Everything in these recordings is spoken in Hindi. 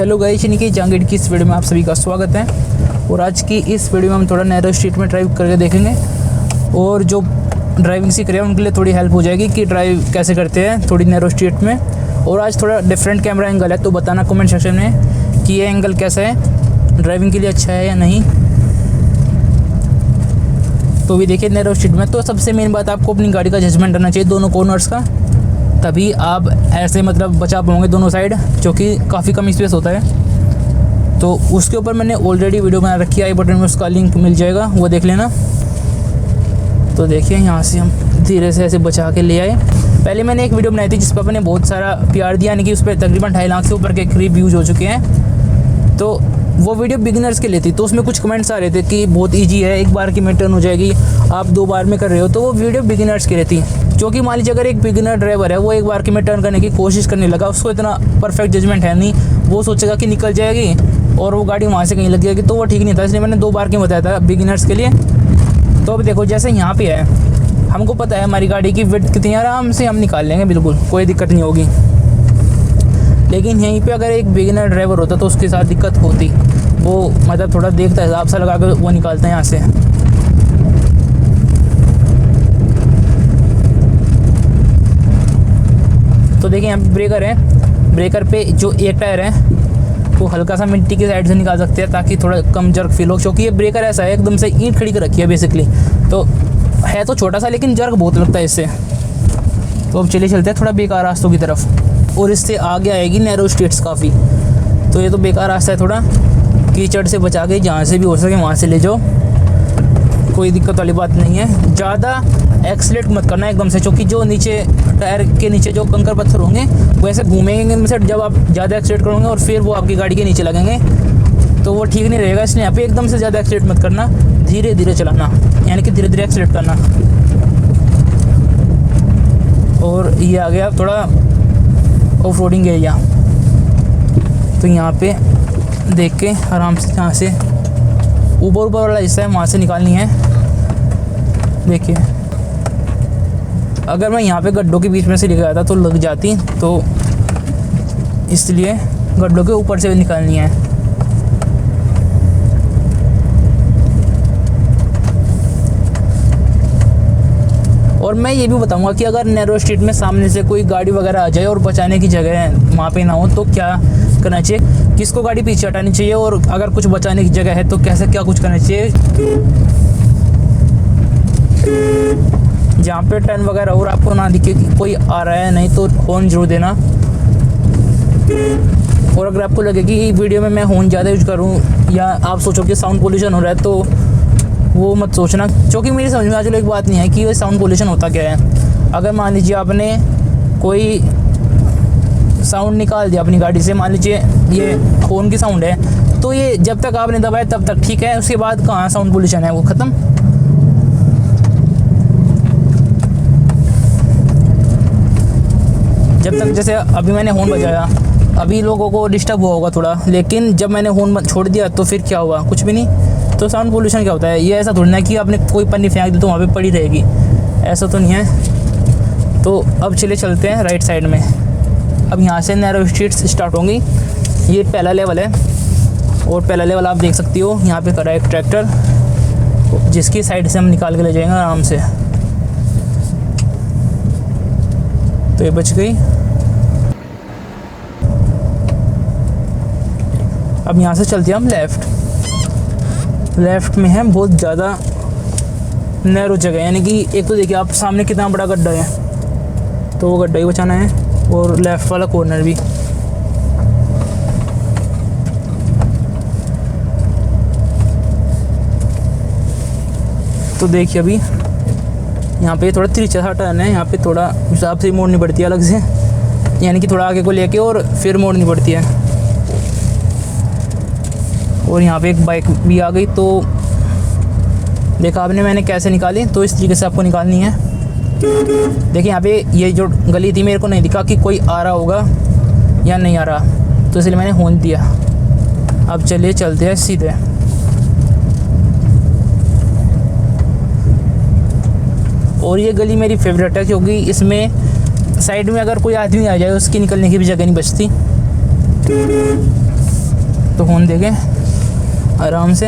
हेलो गाइस, की जहांगीर की इस वीडियो में आप सभी का स्वागत है। और आज की इस वीडियो में हम थोड़ा नैरो स्ट्रीट में ड्राइव करके देखेंगे और जो ड्राइविंग सीख रहे हैं उनके लिए थोड़ी हेल्प हो जाएगी कि ड्राइव कैसे करते हैं थोड़ी नैरो स्ट्रीट में। और आज थोड़ा डिफरेंट कैमरा एंगल है, तो बताना कमेंट सेक्शन में कि ये एंगल कैसा है, ड्राइविंग के लिए अच्छा है या नहीं। तो भी देखिए नैरो स्ट्रीट में तो सबसे मेन बात, आपको अपनी गाड़ी का जजमेंट करना चाहिए दोनों कॉर्नर्स का, तभी आप ऐसे मतलब बचा पाओगे दोनों साइड, जो कि काफ़ी कम स्पेस होता है। तो उसके ऊपर मैंने ऑलरेडी वीडियो बना रखी है, आई बटन में उसका लिंक मिल जाएगा, वो देख लेना। तो देखिए यहाँ से हम धीरे से ऐसे बचा के ले आए। पहले मैंने एक वीडियो बनाई थी जिस पर मैंने बहुत सारा प्यार दिया, यानी कि उस पर तकरीबन 2.5 लाख से ऊपर के करीब व्यूज़ हो चुके हैं। तो वो वीडियो बिगिनर्स के लिए थी, तो उसमें कुछ कमेंट्स आ रहे थे कि बहुत इजी है, एक बार की में टर्न हो जाएगी, आप 2 बार में कर रहे हो। तो वो वीडियो बिगिनर्स के लिए थी, क्योंकि मान लीजिए अगर एक बिगिनर ड्राइवर है, वो एक बार की में टर्न करने की कोशिश करने लगा, उसको इतना परफेक्ट जजमेंट है नहीं, वो सोचेगा कि निकल जाएगी और वो गाड़ी वहाँ से कहीं लग जाएगी, तो वो ठीक नहीं था। इसलिए मैंने 2 बार की बताया था बिगिनर्स के लिए। तो अब देखो जैसे यहाँ पे है, हमको पता है हमारी गाड़ी की विड्थ कितनी, आराम से हम निकाल लेंगे, बिल्कुल कोई दिक्कत नहीं होगी। लेकिन यहीं पे अगर एक बिगिनर ड्राइवर होता तो उसके साथ दिक्कत होती, वो मतलब थोड़ा देखता है, हिसाब से लगा कर वो निकालता है यहाँ से। तो देखिए यहाँ पे ब्रेकर है, ब्रेकर पे जो एक टायर है वो हल्का सा मिट्टी की साइड से निकाल सकते हैं ताकि थोड़ा कम जर्क फील हो, क्योंकि ये ब्रेकर ऐसा है एकदम से ईंट खड़ी कर रखी है बेसिकली। तो है तो छोटा सा, लेकिन जर्क बहुत लगता है इससे। तो अब चलिए चलते हैं थोड़ा बेकार रास्तों की तरफ, और इससे आगे आएगी नैरो स्ट्रीट्स काफ़ी। तो ये तो बेकार रास्ता है, थोड़ा कीचड़ से बचा के जहाँ से भी हो सके वहाँ से ले जाओ, कोई दिक्कत वाली बात नहीं है। ज़्यादा एक्सीलेट मत करना एकदम से, क्योंकि जो नीचे टायर के नीचे जो कंकर पत्थर होंगे वो ऐसे घूमेंगे इनमें से, जब आप ज़्यादा एक्सीलेट करोगे और फिर वो आपकी गाड़ी के नीचे लगेंगे तो वो ठीक नहीं रहेगा। इसलिए यहाँ पे एकदम से ज़्यादा एक्सीलेट मत करना, धीरे धीरे चलाना, यानी कि धीरे धीरे एक्सीलेट करना। और ये आ गया थोड़ा ऑफ रोडिंग एरिया, तो यहाँ पे देख के आराम से यहाँ से ऊपर वाला हिस्सा है वहाँ से निकालनी है। देखिए अगर मैं यहाँ पे गड्ढों के बीच में से लेकर आता तो लग जाती, तो इसलिए गड्ढों के ऊपर से निकालनी है। और मैं ये भी बताऊंगा कि अगर नैरो स्ट्रीट में सामने से कोई गाड़ी वगैरह आ जाए और बचाने की जगह है वहाँ पे ना हो, तो क्या करना चाहिए, किसको गाड़ी पीछे हटानी चाहिए, और अगर कुछ बचाने की जगह है तो कैसे क्या कुछ करना चाहिए। जहाँ पे टर्न वगैरह और आपको ना दिखे कि कोई आ रहा है नहीं, तो हॉर्न जरूर देना। और अगर आपको लगे कि वीडियो में मैं हॉर्न ज़्यादा यूज करूँ, या आप सोचो कि साउंड पोल्यूशन हो रहा है, तो वो मत सोचना, क्योंकि मेरी समझ में आज एक बात नहीं है कि ये साउंड पोल्यूशन होता क्या है। अगर मान लीजिए आपने कोई साउंड निकाल दिया अपनी गाड़ी से, मान लीजिए ये हॉर्न की साउंड है, तो ये जब तक आपने दबाया तब तक ठीक है, उसके बाद कहाँ साउंड पोल्यूशन है, वो ख़त्म। जब तक जैसे अभी मैंने हॉर्न बजाया, अभी लोगों को डिस्टर्ब हुआ होगा थोड़ा, लेकिन जब मैंने हॉर्न छोड़ दिया तो फिर क्या हुआ, कुछ भी नहीं। तो साउंड पोल्यूशन क्या होता है, ये ऐसा थोड़ी ना कि आपने कोई पन्नी फेंक दी तो वहाँ पे पड़ी रहेगी, ऐसा तो नहीं है। तो अब चले चलते हैं राइट साइड में। अब यहाँ से नैरो स्ट्रीट्स स्टार्ट होंगी। ये पहला लेवल है, और पहला लेवल आप देख सकती हो, यहाँ पे खड़ा है एक ट्रैक्टर, जिसकी साइड से हम निकाल के ले जाएंगे आराम से। तो ये बच गई। अब यहाँ से चलते हैं हम लेफ़्ट में है बहुत ज़्यादा नैरो जगह, यानी कि एक तो देखिए आप सामने कितना बड़ा गड्ढा है, तो वो गड्ढा ही बचाना है, और लेफ़्ट वाला कॉर्नर भी। तो देखिए अभी यहाँ पे थोड़ा तिरछा सा टर्न है, यहाँ पे थोड़ा हिसाब से मोड़नी पड़ती है अलग से, यानी कि थोड़ा आगे को लेके और फिर मोड़नी पड़ती है। और यहाँ पे एक बाइक भी आ गई, तो देखा आपने मैंने कैसे निकाली, तो इस तरीके से आपको निकालनी है। देखिए यहाँ पे ये जो गली थी, मेरे को नहीं दिखा कि कोई आ रहा होगा या नहीं आ रहा, तो इसलिए मैंने हॉर्न दिया। अब चलिए चलते हैं सीधे। और ये गली मेरी फेवरेट है, क्योंकि इसमें साइड में अगर कोई आदमी आ जाए उसकी निकलने की भी जगह नहीं बचती। तो हॉर्न देंगे आराम से।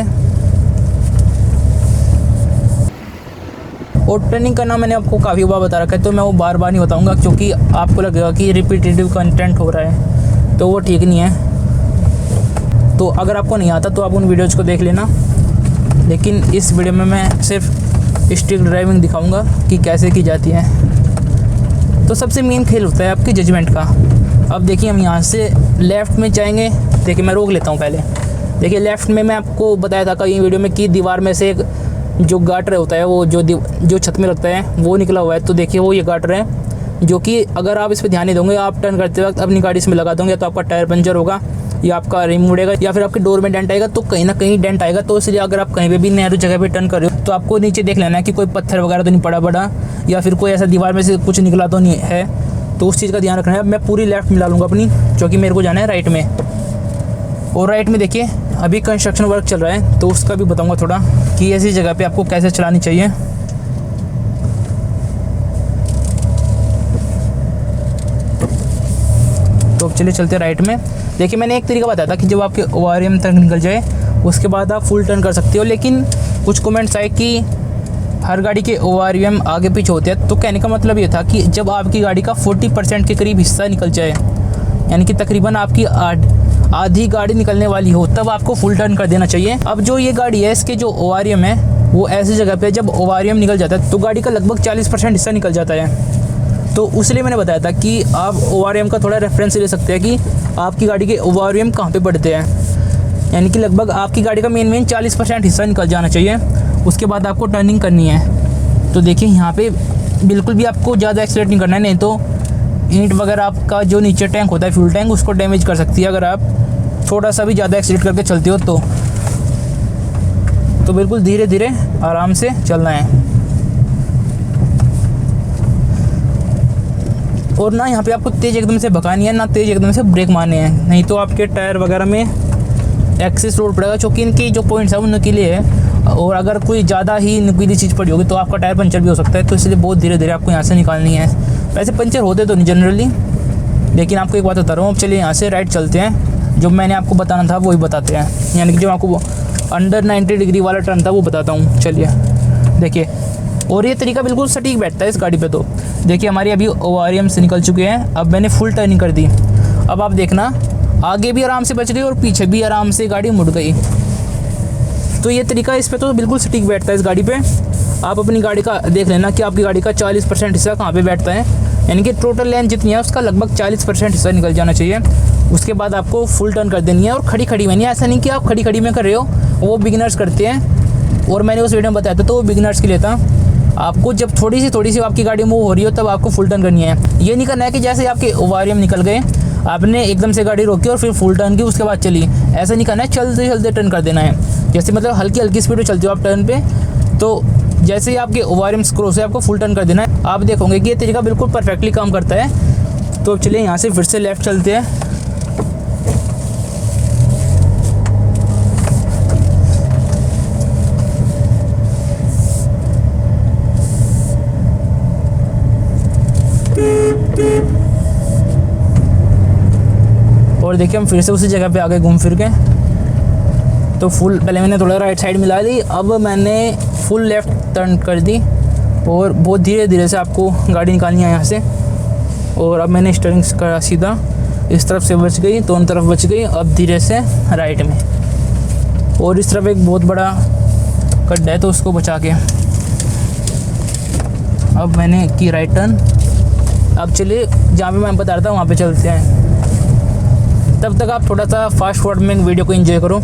और टर्निंग करना मैंने आपको काफ़ी बार बता रखा है, तो मैं वो बार बार नहीं बताऊंगा, क्योंकि आपको लगेगा कि रिपीटेटिव कंटेंट हो रहा है, तो वो ठीक नहीं है। तो अगर आपको नहीं आता तो आप उन वीडियोज़ को देख लेना, लेकिन इस वीडियो में मैं सिर्फ स्टिक ड्राइविंग दिखाऊंगा कि कैसे की जाती है। तो सबसे मेन खेल होता है आपकी जजमेंट का। अब देखिए हम यहाँ से लेफ़्ट में जाएंगे। देखिए मैं रोक लेता हूँ पहले। देखिए लेफ़्ट में मैं आपको बताया था कई वीडियो में कि दीवार में से एक जो गाटर होता है वो जो छत में लगता है वो निकला हुआ है। तो देखिए वो ये गाटर है, जो कि अगर आप इस पर ध्यान नहीं दोगे, आप टर्न करते वक्त अपनी गाड़ी इसमें लगा दोगे, तो आपका टायर पंचर होगा या आपका रिम मुड़ेगा या फिर आपके डोर में डेंट आएगा, तो कहीं ना कहीं डेंट आएगा। तो इसलिए अगर आप कहीं पे भी नैरो जगह पे टर्न कर रहे हो तो आपको नीचे देख लेना है कि कोई पत्थर वगैरह तो नहीं पड़ा या फिर कोई ऐसा दीवार में से कुछ निकला तो नहीं है, तो उस चीज़ का ध्यान रखना है। अब मैं पूरी लेफ्ट मिला लूँगा अपनी, क्योंकि मेरे को जाना है राइट में। और राइट में देखिए अभी कंस्ट्रक्शन वर्क चल रहा है, तो उसका भी बताऊँगा थोड़ा कि ऐसी जगह पर आपको कैसे चलानी चाहिए। तो चलिए चलते राइट में। देखिए मैंने एक तरीका बताया था कि जब आपके ORM तक निकल जाए उसके बाद आप फुल टर्न कर सकते हो, लेकिन कुछ कमेंट्स आए कि हर गाड़ी के ORM आगे पीछे होते हैं। तो कहने का मतलब ये था कि जब आपकी गाड़ी का 40% के करीब हिस्सा निकल जाए, यानी कि तकरीबन आपकी आधी गाड़ी निकलने वाली हो, तब आपको फुल टर्न कर देना चाहिए। अब जो ये गाड़ी है इसके जो ORM है वो ऐसी जगह पे जब ORM निकल जाता है तो गाड़ी का लगभग 40% हिस्सा निकल जाता है। तो उसलिए मैंने बताया था कि आप ORM का थोड़ा रेफरेंस ले सकते हैं कि आपकी गाड़ी के ORM कहाँ पे पड़ते हैं, यानी कि लगभग आपकी गाड़ी का मेन 40% हिस्सा निकल जाना चाहिए। उसके बाद आपको टर्निंग करनी है। तो देखिए यहाँ पे बिल्कुल भी आपको ज़्यादा एक्सीलेट नहीं करना है, नहीं तो ईंट वगैरह आपका जो नीचे टैंक होता है फ्यूल टैंक उसको डैमेज कर सकती है अगर आप थोड़ा सा भी ज़्यादा एक्सीलेट करके चलते हो तो बिल्कुल धीरे धीरे आराम से चलना है। और ना यहाँ पे आपको तेज़ एकदम से भगानी है, ना तेज़ एकदम से ब्रेक मारने हैं, नहीं तो आपके टायर वगैरह में एक्सेस लोड पड़ेगा, क्योंकि इनकी जो पॉइंट्स है वो नुकीले है। और अगर कोई ज़्यादा ही नुकीली चीज़ पड़ी होगी तो आपका टायर पंचर भी हो सकता है। तो इसलिए बहुत धीरे धीरे आपको यहाँ से निकालनी है। वैसे पंचर होते तो नहीं जनरली, लेकिन आपको एक बात बता रहा हूँ। अब चलिए यहाँ से राइट चलते हैं। जो मैंने आपको बताना था वही बताते हैं, यानी कि जो आपको अंडर 90 डिग्री वाला टर्न था वो बताता हूँ। चलिए देखिए, और ये तरीका बिल्कुल सटीक बैठता है इस गाड़ी पे। तो देखिए हमारी अभी ORM से निकल चुके हैं। अब मैंने फुल टर्निंग कर दी। अब आप देखना आगे भी आराम से बच गई और पीछे भी आराम से गाड़ी मुड़ गई। तो ये तरीका इस पे तो बिल्कुल सटीक बैठता है इस गाड़ी पे। आप अपनी गाड़ी का देख लेना कि आपकी गाड़ी का 40% हिस्सा कहाँ पे बैठता है, यानी कि टोटल लेंथ जितनी है उसका लगभग 40% हिस्सा निकल जाना चाहिए। उसके बाद आपको फुल टर्न कर देनी है। और खड़ी खड़ी में नहीं, ऐसा नहीं कि आप खड़ी खड़ी में कर रहे हो, वो बिगिनर्स करते हैं। और मैंने उस वीडियो में बताया था तो वो बिगिनर्स के लिए था। आपको जब थोड़ी सी आपकी गाड़ी मूव हो रही हो तब आपको फुल टर्न करनी है। ये नहीं करना है कि जैसे आपके ORM निकल गए आपने एकदम से गाड़ी रोकी और फिर फुल टर्न की उसके बाद चली, ऐसा नहीं करना है। चलते चलते टर्न कर देना है। जैसे मतलब हल्की हल्की स्पीड में चलते हो आप टर्न पे, तो जैसे ही आपके ORM क्रॉस है आपको फुल टर्न कर देना है। आप देखोगे कि ये तरीका बिल्कुल परफेक्टली काम करता है। तो अब चलिए यहाँ से फिर से लेफ़्ट चलते हैं। और देखिए हम फिर से उसी जगह पे आ गए घूम फिर के। तो फुल पहले मैंने थोड़ा राइट साइड मिला दी, अब मैंने फुल लेफ़्ट टर्न कर दी और बहुत धीरे धीरे से आपको गाड़ी निकालनी है यहाँ से। और अब मैंने स्टीयरिंग का सीधा इस तरफ से बच गई, दोनों तरफ बच गई। अब धीरे से राइट में, और इस तरफ एक बहुत बड़ा गड्ढा है तो उसको बचा के अब मैंने की राइट टर्न। अब चलिए जहाँ पे मैं बता रहा था वहाँ पे चलते हैं। तब तक आप थोड़ा सा फास्ट फॉरवर्ड में वीडियो को एंजॉय करो।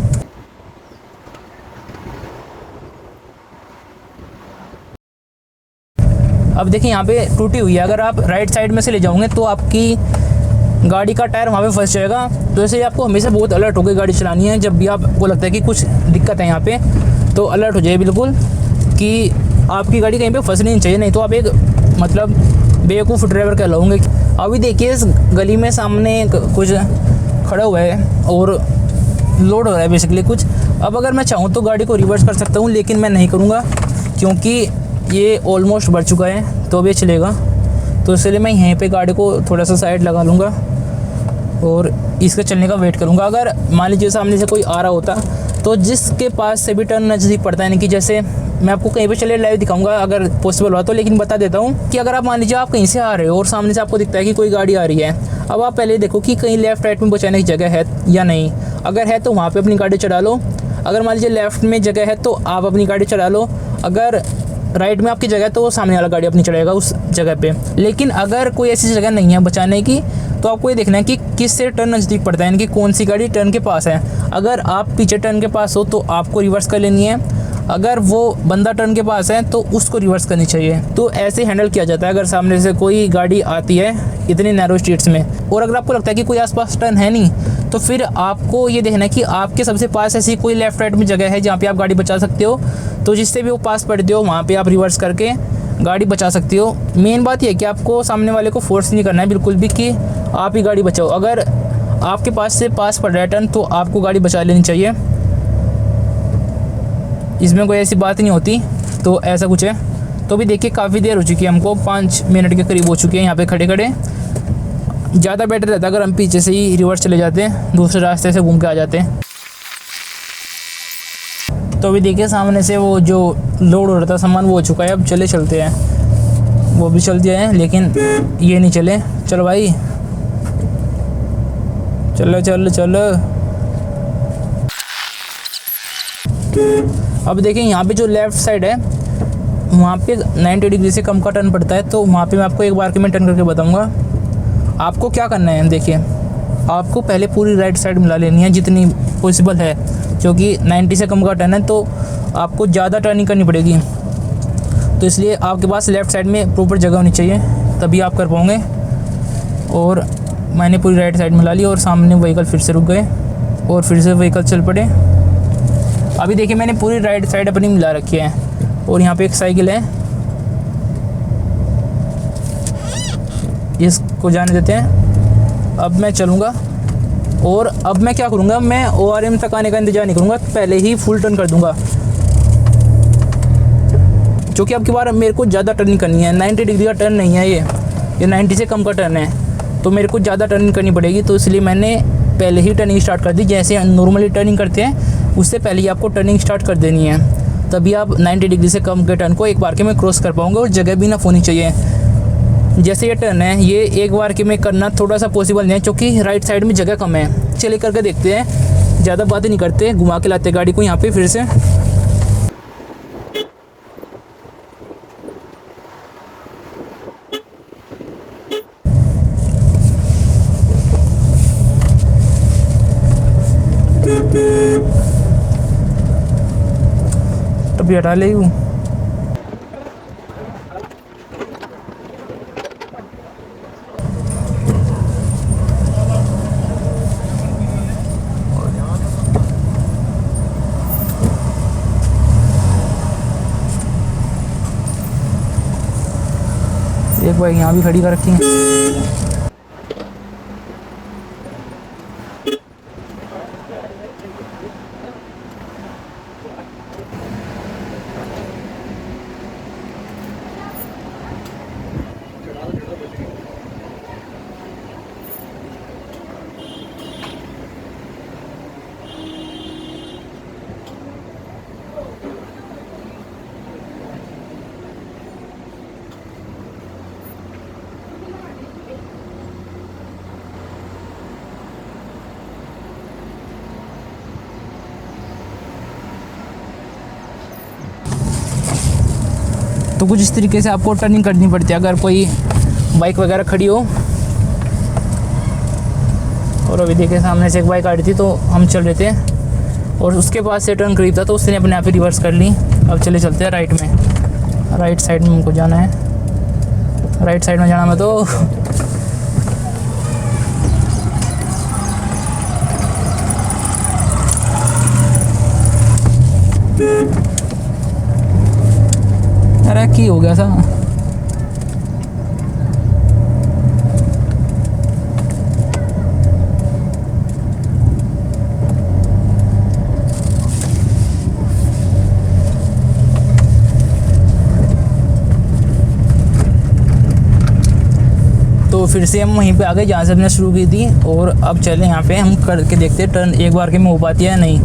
अब देखिए यहाँ पे टूटी हुई है, अगर आप राइट साइड में से ले जाओगे तो आपकी गाड़ी का टायर वहाँ पे फंस जाएगा। तो ऐसे आपको हमेशा बहुत अलर्ट होकर गाड़ी चलानी है। जब भी आपको लगता है कि कुछ दिक्कत है यहाँ पे तो अलर्ट हो जाए बिल्कुल कि आपकी गाड़ी कहीं पे फंसनी नहीं चाहिए, नहीं तो आप एक मतलब बेवकूफ़ ड्राइवर कहलाओगे। अभी देखिए इस गली में सामने कुछ खड़ा हुआ है और लोड हो रहा है बेसिकली कुछ। अब अगर मैं चाहूँ तो गाड़ी को रिवर्स कर सकता हूँ, लेकिन मैं नहीं करूँगा क्योंकि ये ऑलमोस्ट बढ़ चुका है तो अब ये चलेगा। तो इसलिए मैं यहीं पे गाड़ी को थोड़ा सा साइड लगा लूँगा और इसके चलने का वेट करूँगा। अगर मान लीजिए सामने से कोई आ रहा होता तो जिसके पास से भी टर्न नज़दीक पड़ता है, यानी कि जैसे मैं आपको कहीं पे चले लाइव दिखाऊंगा अगर पॉसिबल हुआ तो, लेकिन बता देता हूँ कि अगर आप मान लीजिए आप कहीं से आ रहे हो और सामने से आपको दिखता है कि कोई गाड़ी आ रही है, अब आप पहले देखो कि कहीं लेफ़्ट राइट में बचाने की जगह है या नहीं। अगर है तो वहाँ पर अपनी गाड़ी चढ़ा लो, अगर मान लीजिए लेफ़्ट में जगह है तो आप अपनी गाड़ी चढ़ा लो, अगर राइट में आपकी जगह है तो वो सामने वाला गाड़ी अपनी चढ़ाएगा उस जगह पे। लेकिन अगर कोई ऐसी जगह नहीं है बचाने की तो आपको ये देखना है कि किस से टर्न नज़दीक पड़ता है, यानी कि कौन सी गाड़ी टर्न के पास है। अगर आप पीछे टर्न के पास हो तो आपको रिवर्स कर लेनी है, अगर वो बंदा टर्न के पास है तो उसको रिवर्स करनी चाहिए। तो ऐसे हैंडल किया जाता है अगर सामने से कोई गाड़ी आती है इतने नैरो स्ट्रीट्स में। और अगर आपको लगता है कि कोई आसपास टर्न है नहीं तो फिर आपको ये देखना है कि आपके सबसे पास ऐसी कोई लेफ़्ट राइट में जगह है जहाँ पे आप गाड़ी बचा सकते हो, तो जिससे भी वो पास पड़ते हो वहाँ पे आप रिवर्स करके गाड़ी बचा सकते हो। मेन बात यह है कि आपको सामने वाले को फोर्स नहीं करना है बिल्कुल भी कि आप ही गाड़ी बचाओ। अगर आपके पास से पास पड़ रहा है टर्न तो आपको गाड़ी बचा लेनी चाहिए, इसमें कोई ऐसी बात नहीं होती। तो ऐसा कुछ है। तो भी देखिए काफ़ी देर हो चुकी है, हमको 5 मिनट के करीब हो चुके हैं यहाँ पे खड़े खड़े। ज़्यादा बेटर रहता अगर हम पीछे से ही रिवर्स चले जाते हैं, दूसरे रास्ते से घूम के आ जाते हैं। तो अभी देखिए सामने से वो जो लोड हो रहा था सामान वो हो चुका है, अब चलते हैं। वो भी चल दिया है लेकिन ये नहीं चले। चलो भाई चलो। अब देखिए यहाँ पे जो लेफ़्ट साइड है वहाँ पे 90 डिग्री से कम का टर्न पड़ता है, तो वहाँ पे मैं आपको एक बार के में टर्न करके बताऊँगा। आपको क्या करना है, देखिए आपको पहले पूरी राइट साइड मिला लेनी है जितनी पॉसिबल है, क्योंकि 90 से कम का टर्न है तो आपको ज़्यादा टर्निंग करनी पड़ेगी। तो इसलिए आपके पास लेफ़्ट साइड में प्रॉपर जगह होनी चाहिए, तभी आप कर पाओगे। और मैंने पूरी राइट साइड मिला ली और सामने व्हीकल फिर से रुक गए और फिर से व्हीकल चल पड़े। अभी देखिए मैंने पूरी राइट साइड अपनी मिला रखी है और यहाँ पे एक साइकिल है, इसको जाने देते हैं। अब मैं चलूँगा और अब मैं क्या करूँगा, मैं ORM तक आने का इंतज़ार नहीं करूँगा, पहले ही फुल टर्न कर दूँगा। क्योंकि अब की बार मेरे को ज़्यादा टर्निंग करनी है, 90 डिग्री का टर्न नहीं है ये 90 से कम का टर्न है, तो मेरे को ज़्यादा टर्निंग करनी पड़ेगी। तो इसलिए मैंने पहले ही टर्निंग स्टार्ट कर दी। जैसे नॉर्मली टर्निंग करते हैं उससे पहले ही आपको टर्निंग स्टार्ट कर देनी है, तभी आप 90 डिग्री से कम के टर्न को एक बार के में क्रॉस कर पाओगे और जगह भी ना होनी चाहिए। जैसे ये टर्न है ये एक बार के में करना थोड़ा सा पॉसिबल नहीं है क्योंकि राइट साइड में जगह कम है। चलिए करके देखते हैं, ज़्यादा बातें नहीं करते, घुमा के लाते गाड़ी को यहाँ पे फिर से। तभी हटा ले हूँ। एक बाइक यहाँ भी खड़ी कर रखी है। तो कुछ इस तरीके से आपको टर्निंग करनी पड़ती है अगर कोई बाइक वगैरह खड़ी हो। और अभी देखिए सामने से एक बाइक आ रही थी तो हम चल रहे थे और उसके पास से टर्न करीब था तो उसने अपने आप ही रिवर्स कर ली। अब चलते हैं राइट में, राइट साइड में हमको जाना है, राइट साइड में जाना मैं तो। अरे की हो गया सा। तो फिर से हम वहीं पे आ गए जहाँ से हमने शुरू की थी, और अब चले यहाँ पे हम करके देखते हैं टर्न एक बार के में हो पाती है या नहीं।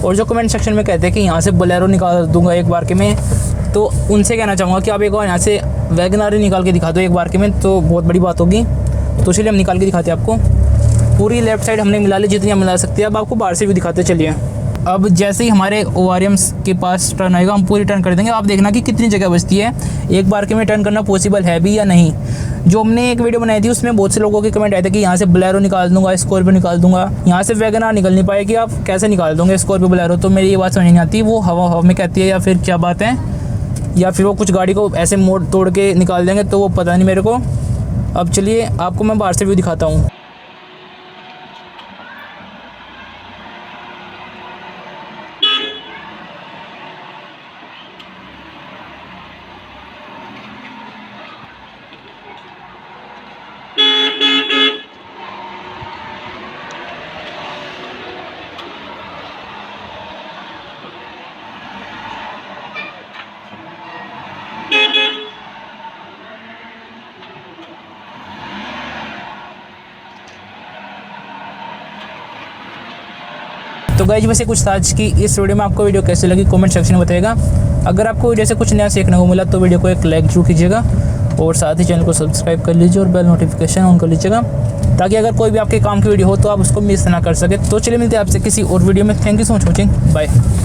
और जो कमेंट सेक्शन में कहते हैं कि यहाँ से बोलेरो निकाल दूंगा एक बार के में, तो उनसे कहना चाहूँगा कि आप एक बार यहाँ से वैगनार निकाल के दिखा दो एक बार के में, तो बहुत बड़ी बात होगी। तो चलिए हम निकाल के दिखाते हैं आपको। पूरी लेफ़्ट साइड हमने मिला ली जितनी हम मिला सकते हैं। अब आपको बाहर से भी दिखाते चलिए। अब जैसे ही हमारे ORMs के पास टर्न आएगा हम पूरी टर्न कर देंगे। आप देखना कि कितनी जगह बचती है, एक बार के में टर्न करना पॉसिबल है भी या नहीं। जो हमने एक वीडियो बनाई थी उसमें बहुत से लोगों के कमेंट आए थे कि यहाँ से बोलेरो निकाल दूंगा, स्कॉर्पियो निकाल दूंगा, यहाँ से वैगनार निकल नहीं पाएगी, आप कैसे निकाल दोगे स्कॉर्पियो बोलेरो। तो मेरी ये बात समझ नहीं आती, वो हवा में कहती है या फिर क्या बात है, या फिर वो कुछ गाड़ी को ऐसे मोड़ तोड़ के निकाल देंगे, तो वो पता नहीं मेरे को। अब चलिए आपको मैं बाहर से व्यू दिखाता हूँ। तो गाइस वैसे कुछ आज की इस वीडियो में आपको वीडियो कैसी लगी कमेंट सेक्शन में बताइएगा। अगर आपको वीडियो से कुछ नया सीखने को मिला तो वीडियो को एक लाइक जरूर कीजिएगा, और साथ ही चैनल को सब्सक्राइब कर लीजिए और बेल नोटिफिकेशन ऑन कर लीजिएगा, ताकि अगर कोई भी आपके काम की वीडियो हो तो आप उसको मिस ना कर सके। तो चलिए मिलते हैं आपसे किसी और वीडियो में। Thank you so much watching, bye.